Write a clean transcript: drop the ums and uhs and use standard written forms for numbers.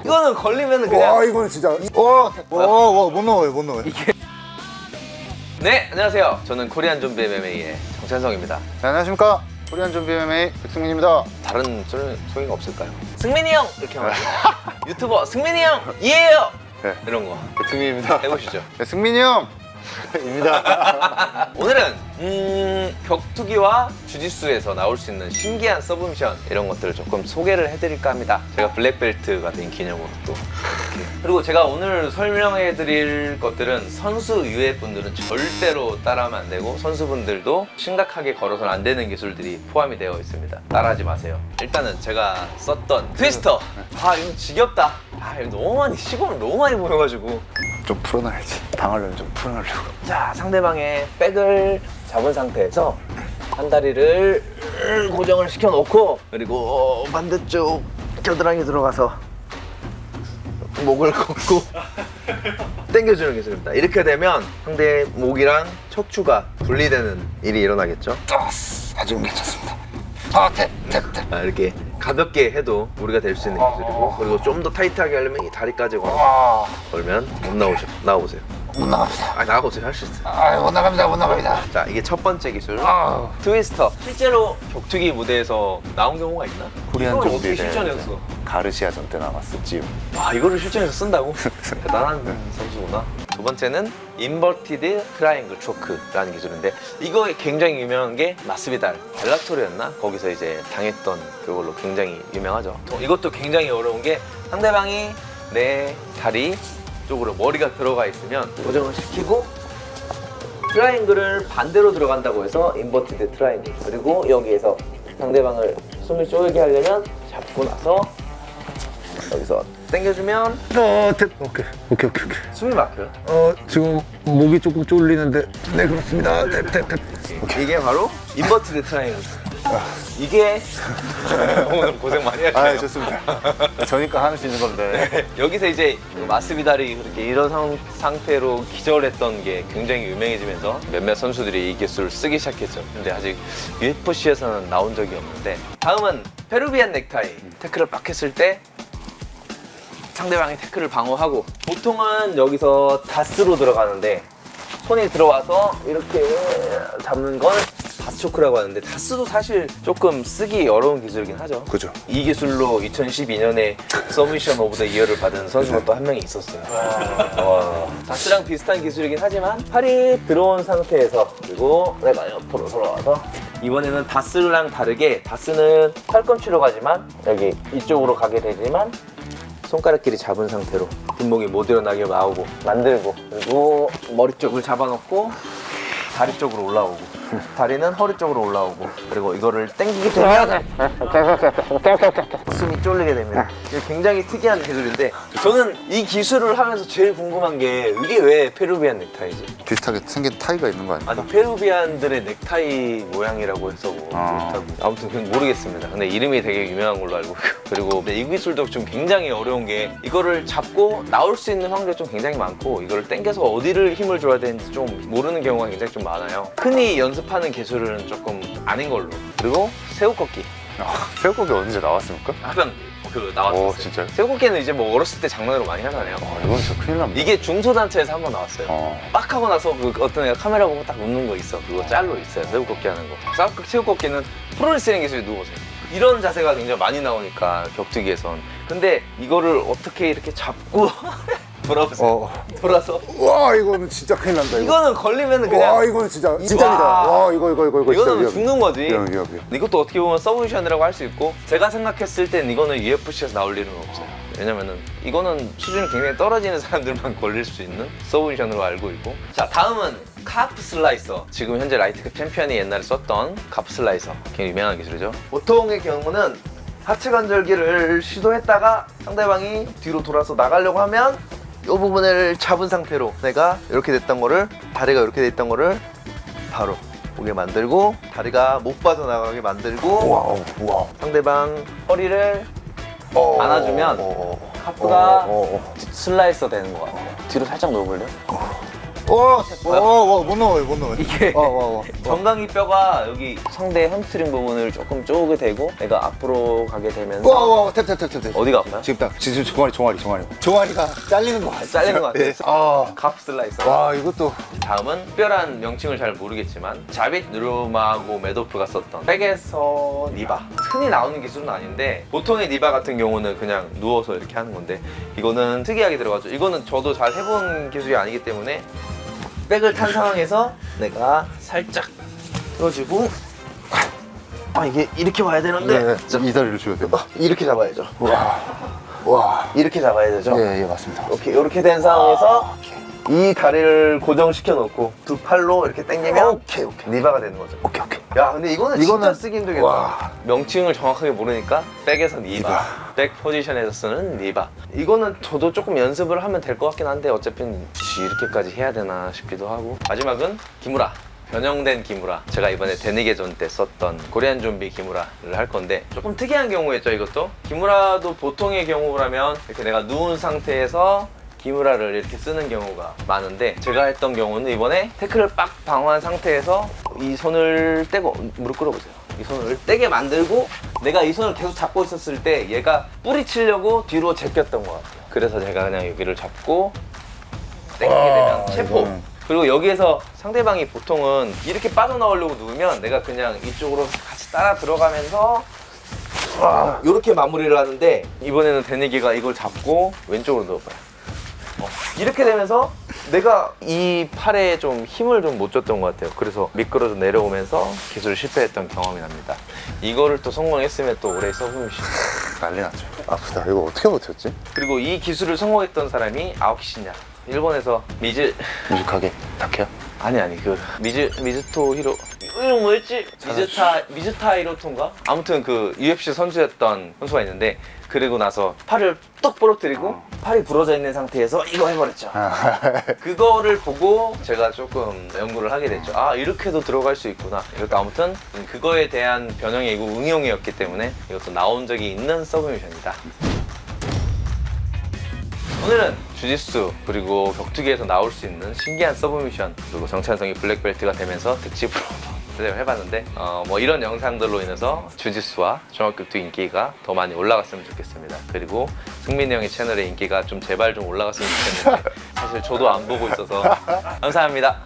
이거는 걸리면은 그냥. 와 이거는 진짜 못 넣어요 못 넣어요. 네, 안녕하세요. 저는 코리안 좀비 MMA의 정찬성입니다. 네, 안녕하십니까 코리안 좀비 MMA 백승민입니다. 다른 소개가 없을까요? 승민이 형 이렇게 하면 유튜버 승민이 형 이에요. 네. 이런 거 백승민입니다. 해보시죠. 네, 승민이 형입니다. 오늘은 격투기와 주짓수에서 나올 수 있는 신기한 서브미션 이런 것들을 조금 소개를 해드릴까 합니다. 제가 블랙벨트가 된 기념으로 또 이렇게. 그리고 제가 오늘 설명해드릴 것들은 선수 이외의 분들은 절대로 따라하면 안 되고 선수분들도 심각하게 걸어서는 안 되는 기술들이 포함이 되어 있습니다. 따라하지 마세요. 일단은 제가 썼던 트위스터. 아 이거 지겹다. 아 이거 너무 많이 시범을 너무 많이 보여가지고 좀 풀어놔야지. 당하려면 좀 풀어놓으려고. 자, 상대방의 백을 잡은 상태에서 한 다리를 고정을 시켜놓고 그리고 반대쪽 겨드랑이 들어가서 목을 걷고 당겨주는 기술입니다. 이렇게 되면 상대의 목이랑 척추가 분리되는 일이 일어나겠죠. 아주 괜찮습니다. 이렇게 가볍게 해도 무리가 될 수 있는 기술이고 그리고 좀 더 타이트하게 하려면 이 다리까지 걸면 못 나오세요. 못 나갑니다. 아 나가보세요. 할 수 있어요. 못 나갑니다. 자, 이게 첫 번째 기술 트위스터. 실제로 격투기 무대에서 나온 경우가 있나? 코리안 이걸 좀비를 어떻게 실전했어? 가르시아전 때 나왔었지요. 와, 이거를 실전에서 쓴다고? 대단한 선수구나. 두 번째는 인버티드 트라이앵글 초크라는 기술인데 이거 굉장히 유명한 게 마스비달 벨라토르였나? 거기서 이제 당했던 그걸로 굉장히 유명하죠. 이것도 굉장히 어려운 게 상대방이 내 다리 쪽으로 머리가 들어가 있으면 고정을 시키고 트라이앵글을 반대로 들어간다고 해서 인버티드 트라이앵글. 그리고 여기에서 상대방을 숨을 쪼이게 하려면 잡고 나서 여기서 당겨주면 오케이. 숨이 막혀요. 지금 목이 조금 쫄리는데. 네 그렇습니다. 이게 바로 인버티드 트라이앵글. 이게 오늘 고생 많이 하시네요. 아 좋습니다. 저니까 할 수 있는 건데. 여기서 이제 마스비달이 그렇게 이런 상태로 기절했던 게 굉장히 유명해지면서 몇몇 선수들이 이 기술을 쓰기 시작했죠. 근데 아직 UFC에서는 나온 적이 없는데. 다음은 페루비안 넥타이. 태클을 빡 했을 때 상대방의 태클을 방어하고 보통은 여기서 다스로 들어가는데 손이 들어와서 이렇게 잡는 건 다스초크라고 하는데 다스도 사실 조금 쓰기 어려운 기술이긴 하죠. 그죠. 이 기술로 2012년에 서미션 오브 더 이어를 받은 선수가 또 한 명이 있었어요. 와. 다스랑 비슷한 기술이긴 하지만 팔이 들어온 상태에서 그리고 내가 옆으로 돌아와서 이번에는 다스랑 다르게 다스는 팔꿈치로 가지만 여기 이쪽으로 가게 되지만 손가락끼리 잡은 상태로 뒷목이 못 일어나게 나오고 만들고 그리고 머리 쪽을 잡아놓고 다리 쪽으로 올라오고 다리는 허리 쪽으로 올라오고 그리고 이거를 당기게 되면 숨이 쫄리게 됩니다. 이게 굉장히 특이한 기술인데 저는 이 기술을 하면서 제일 궁금한 게 이게 왜 페루비안 넥타이지? 비슷하게 생긴 타이가 있는 거 아닙니까? 아니 페루비안들의 넥타이 모양이라고 해서 뭐 비슷하고 아무튼 그건 모르겠습니다. 근데 이름이 되게 유명한 걸로 알고 있고요. 그리고 이 기술도 좀 굉장히 어려운 게 이거를 잡고 나올 수 있는 확률이 좀 굉장히 많고 이거를 당겨서 어디를 힘을 줘야 되는지 좀 모르는 경우가 굉장히 좀 많아요. 흔히 연습하는 기술은 조금 아닌 걸로. 그리고 새우꺾기. 새우고기 언제 나왔습니까? 한번 나왔었어요. 오, 진짜요? 새우꺾기는 이제 뭐 어렸을 때 장난으로 많이 하잖아요. 이건 진짜 큰일 납니다. 이게 중소단체에서 한번 나왔어요. 빡 하고 나서 그 어떤 애가 카메라 보고 딱 웃는 거 있어. 그거 짤로 있어요. 새우꺾기 하는 거. 새우꺾기는 프로레슬링 기술이 누워서요. 이런 자세가 굉장히 많이 나오니까 격투기에선. 근데 이거를 어떻게 이렇게 잡고 돌아보세요. 돌아서. 와 이거는 진짜 큰일 난다. 이거는 걸리면은 그냥. 와 이거는 진짜 찐텐이다. 와 이거 이거는 진짜 죽는 거지. 위험. 이것도 어떻게 보면 서브미션이라고 할 수 있고 제가 생각했을 땐 이거는 UFC에서 나올 일은 없어요. 왜냐면은 이거는 수준이 굉장히 떨어지는 사람들만 걸릴 수 있는 서브미션으로 알고 있고. 자, 다음은 카프 슬라이서. 지금 현재 라이트급 챔피언이 옛날에 썼던 카프 슬라이서. 굉장히 유명한 기술이죠. 보통의 경우는 하체 관절기를 시도했다가 상대방이 뒤로 돌아서 나가려고 하면 이 부분을 잡은 상태로 내가 이렇게 됐던 거를 다리가 이렇게 돼 있던 거를 바로 오게 만들고 다리가 못 빠져나가게 만들고 상대방 허리를 안아주면 카프가 슬라이서 되는 것 같아요. 뒤로 살짝 놓을래요? 못 넣어요, 못 넣어요. 이게 와. 정강이 뼈가 여기 상대 햄스트링 부분을 조금 쪼게 되고 내가 앞으로 가게 되면서 와, 탭. 어디가 아파요? 지금 종아리가 잘리는 거 같아요. 잘리는 것 같아요. 네. 카프 슬라이서. 와, 이것도. 다음은 특별한 명칭을 잘 모르겠지만 자빗 누르마고 메도프가 썼던 백에서 니바. 흔히 나오는 기술은 아닌데 보통의 니바 같은 경우는 그냥 누워서 이렇게 하는 건데 이거는 특이하게 들어가죠. 이거는 저도 잘 해본 기술이 아니기 때문에 백을 탄 상황에서 내가 살짝 들어주고 이게 이렇게 와야 되는데 이 다리를 줘야 돼요. 이렇게 잡아야죠. 와. 이렇게 잡아야 되죠. 예, 맞습니다. 이렇게 된 상황에서 이 다리를 고정시켜 놓고 두 팔로 이렇게 당기면 오케이. 니바가 되는 거죠. 오케이. 야, 근데 이거는 진짜 쓰기 힘들겠다. 와. 명칭을 정확하게 모르니까 백에서 니바, 백 포지션에서 쓰는 니바. 이거는 저도 조금 연습을 하면 될 것 같긴 한데 어차피 이렇게까지 해야 되나 싶기도 하고. 마지막은 기무라. 변형된 기무라. 제가 이번에 데니게전 때 썼던 코리안 좀비 기무라를 할 건데 조금 특이한 경우였죠, 이것도. 기무라도 보통의 경우라면 이렇게 내가 누운 상태에서 기무라를 이렇게 쓰는 경우가 많은데 제가 했던 경우는 이번에 태클을 빡 방어한 상태에서 이 손을 떼고 무릎 꿇어보세요. 이 손을 떼게 만들고 내가 이 손을 계속 잡고 있었을 때 얘가 뿌리치려고 뒤로 제꼈던 것 같아요. 그래서 제가 그냥 여기를 잡고 땡기게 되면 체포. 이거는. 그리고 여기에서 상대방이 보통은 이렇게 빠져나오려고 누우면 내가 그냥 이쪽으로 같이 따라 들어가면서 이렇게 마무리를 하는데 이번에는 데니기가 이걸 잡고 왼쪽으로 넣어봐요. 이렇게 되면서 내가 이 팔에 좀 힘을 좀 못 줬던 것 같아요. 그래서 미끄러져 내려오면서 기술 실패했던 경험이 납니다. 이거를 또 성공했으면 또 올해 서브미션 난리 났죠. 아프다. 이거 어떻게 버텼지? 그리고 이 기술을 성공했던 사람이 아오키시냐, 일본에서 뮤직하게 탁해요? 아니 그 미즈토 히로 이름 뭐였지? 미즈타 히로토인가? 아무튼 그 UFC 선수였던 선수가 있는데 그리고 나서 팔을 뚝 부러뜨리고 팔이 부러져 있는 상태에서 이거 해버렸죠. 그거를 보고 제가 조금 연구를 하게 됐죠. 아, 이렇게도 들어갈 수 있구나. 이것도 아무튼 그거에 대한 변형이고 응용이었기 때문에 이것도 나온 적이 있는 서브미션이다. 오늘은 주짓수 그리고 격투기에서 나올 수 있는 신기한 서브미션 그리고 정찬성이 블랙벨트가 되면서 특집으로 해봤는데 뭐 이런 영상들로 인해서 주짓수와 종합격투 인기가 더 많이 올라갔으면 좋겠습니다. 그리고 승민이 형의 채널의 인기가 좀 제발 좀 올라갔으면 좋겠는데 사실 저도 안 보고 있어서 감사합니다.